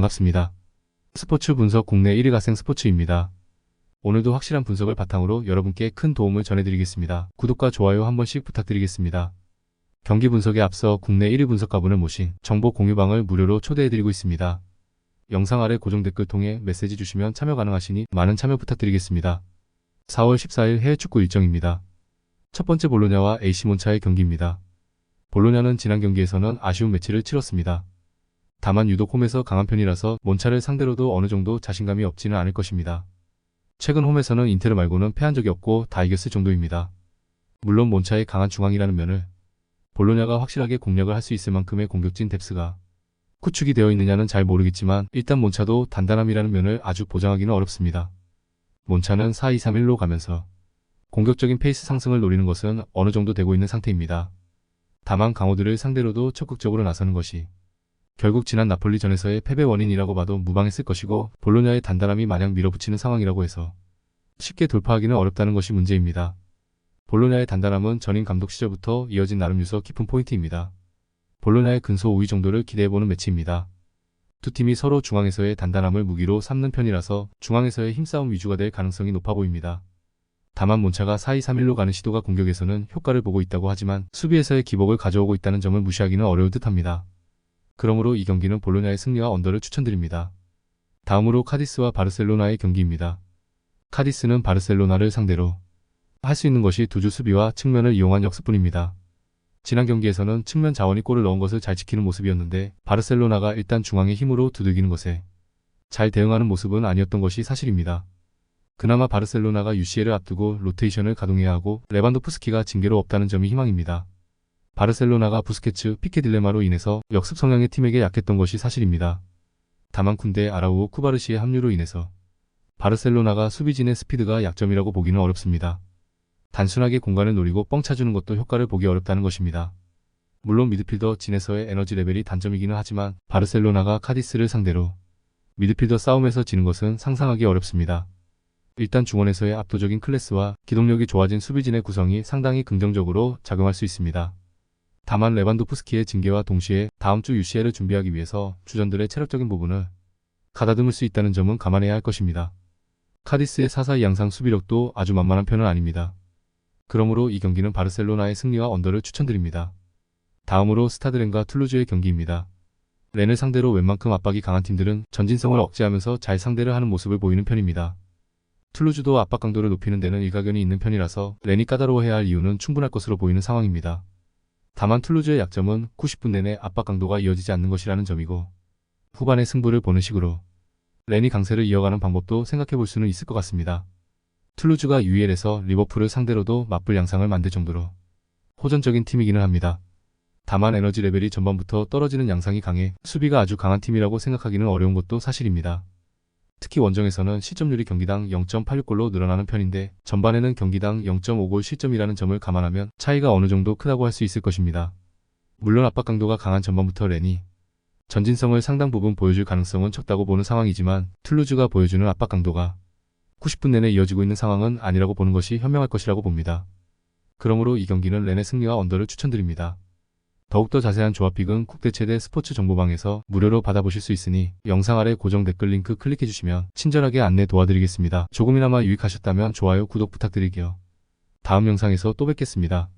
반갑습니다. 스포츠 분석 국내 1위 갓생 스포츠입니다. 오늘도 확실한 분석을 바탕으로 여러분께 큰 도움을 전해드리겠습니다. 구독과 좋아요 한 번씩 부탁드리겠습니다. 경기 분석에 앞서 국내 1위 분석가분을 모신 정보 공유방을 무료로 초대해드리고 있습니다. 영상 아래 고정 댓글 통해 메시지 주시면 참여 가능하시니 많은 참여 부탁드리겠습니다. 4월 14일 해외 축구 일정입니다. 첫 번째 볼로냐와 AC 몬차의 경기입니다. 볼로냐는 지난 경기에서는 아쉬운 매치를 치렀습니다. 다만 유독 홈에서 강한 편이라서 몬차를 상대로도 어느 정도 자신감이 없지는 않을 것입니다. 최근 홈에서는 인테르 말고는 패한 적이 없고 다 이겼을 정도입니다. 물론 몬차의 강한 중앙이라는 면을 볼로냐가 확실하게 공략을 할 수 있을 만큼의 공격진 뎁스가 구축이 되어 있느냐는 잘 모르겠지만 일단 몬차도 단단함이라는 면을 아주 보장하기는 어렵습니다. 몬차는 4-2-3-1로 가면서 공격적인 페이스 상승을 노리는 것은 어느 정도 되고 있는 상태입니다. 다만 강호들을 상대로도 적극적으로 나서는 것이 결국 지난 나폴리전에서의 패배 원인이라고 봐도 무방했을 것이고 볼로냐의 단단함이 마냥 밀어붙이는 상황이라고 해서 쉽게 돌파하기는 어렵다는 것이 문제입니다. 볼로냐의 단단함은 전임 감독 시절부터 이어진 나름 유서 깊은 포인트입니다. 볼로냐의 근소 5위 정도를 기대해보는 매치입니다. 두 팀이 서로 중앙에서의 단단함을 무기로 삼는 편이라서 중앙에서의 힘싸움 위주가 될 가능성이 높아 보입니다. 다만 몬차가 4-2-3-1로 가는 시도가 공격에서는 효과를 보고 있다고 하지만 수비에서의 기복을 가져오고 있다는 점을 무시하기는 어려울 듯합니다. 그러므로 이 경기는 볼로냐의 승리와 언더를 추천드립니다. 다음으로 카디스와 바르셀로나의 경기입니다. 카디스는 바르셀로나를 상대로 할 수 있는 것이 두 주 수비와 측면을 이용한 역습뿐입니다. 지난 경기에서는 측면 자원이 골을 넣은 것을 잘 지키는 모습이었는데 바르셀로나가 일단 중앙의 힘으로 두들기는 것에 잘 대응하는 모습은 아니었던 것이 사실입니다. 그나마 바르셀로나가 UCL을 앞두고 로테이션을 가동해야 하고 레반도프스키가 징계로 없다는 점이 희망입니다. 바르셀로나가 부스케츠, 피케 딜레마로 인해서 역습 성향의 팀에게 약했던 것이 사실입니다. 다만 쿤데, 아라우오, 쿠바르시의 합류로 인해서 바르셀로나가 수비진의 스피드가 약점이라고 보기는 어렵습니다. 단순하게 공간을 노리고 뻥 차주는 것도 효과를 보기 어렵다는 것입니다. 물론 미드필더 진에서의 에너지 레벨이 단점이기는 하지만 바르셀로나가 카디스를 상대로 미드필더 싸움에서 지는 것은 상상하기 어렵습니다. 일단 중원에서의 압도적인 클래스와 기동력이 좋아진 수비진의 구성이 상당히 긍정적으로 작용할 수 있습니다. 다만 레반도프스키의 징계와 동시에 다음 주 UCL을 준비하기 위해서 주전들의 체력적인 부분을 가다듬을 수 있다는 점은 감안해야 할 것입니다. 카디스의 4-4-2 양상 수비력도 아주 만만한 편은 아닙니다. 그러므로 이 경기는 바르셀로나의 승리와 언더를 추천드립니다. 다음으로 스타드렌과 툴루즈의 경기입니다. 렌을 상대로 웬만큼 압박이 강한 팀들은 전진성을 억제하면서 잘 상대를 하는 모습을 보이는 편입니다. 툴루즈도 압박 강도를 높이는 데는 일가견이 있는 편이라서 렌이 까다로워해야 할 이유는 충분할 것으로 보이는 상황입니다. 다만 툴루즈의 약점은 90분 내내 압박 강도가 이어지지 않는 것이라는 점이고 후반의 승부를 보는 식으로 렌이 강세를 이어가는 방법도 생각해볼 수는 있을 것 같습니다. 툴루즈가 UEL에서 리버풀을 상대로도 맞불 양상을 만들 정도로 호전적인 팀이기는 합니다. 다만 에너지 레벨이 전반부터 떨어지는 양상이 강해 수비가 아주 강한 팀이라고 생각하기는 어려운 것도 사실입니다. 특히 원정에서는 실점률이 경기당 0.86골로 늘어나는 편인데 전반에는 경기당 0.5골 실점이라는 점을 감안하면 차이가 어느 정도 크다고 할 수 있을 것입니다. 물론 압박 강도가 강한 전반부터 렌이 전진성을 상당 부분 보여줄 가능성은 적다고 보는 상황이지만 툴루즈가 보여주는 압박 강도가 90분 내내 이어지고 있는 상황은 아니라고 보는 것이 현명할 것이라고 봅니다. 그러므로 이 경기는 렌의 승리와 언더를 추천드립니다. 더욱더 자세한 조합픽은 국대 최대 스포츠 정보방에서 무료로 받아보실 수 있으니 영상 아래 고정 댓글 링크 클릭해주시면 친절하게 안내 도와드리겠습니다. 조금이나마 유익하셨다면 좋아요, 구독 부탁드릴게요. 다음 영상에서 또 뵙겠습니다.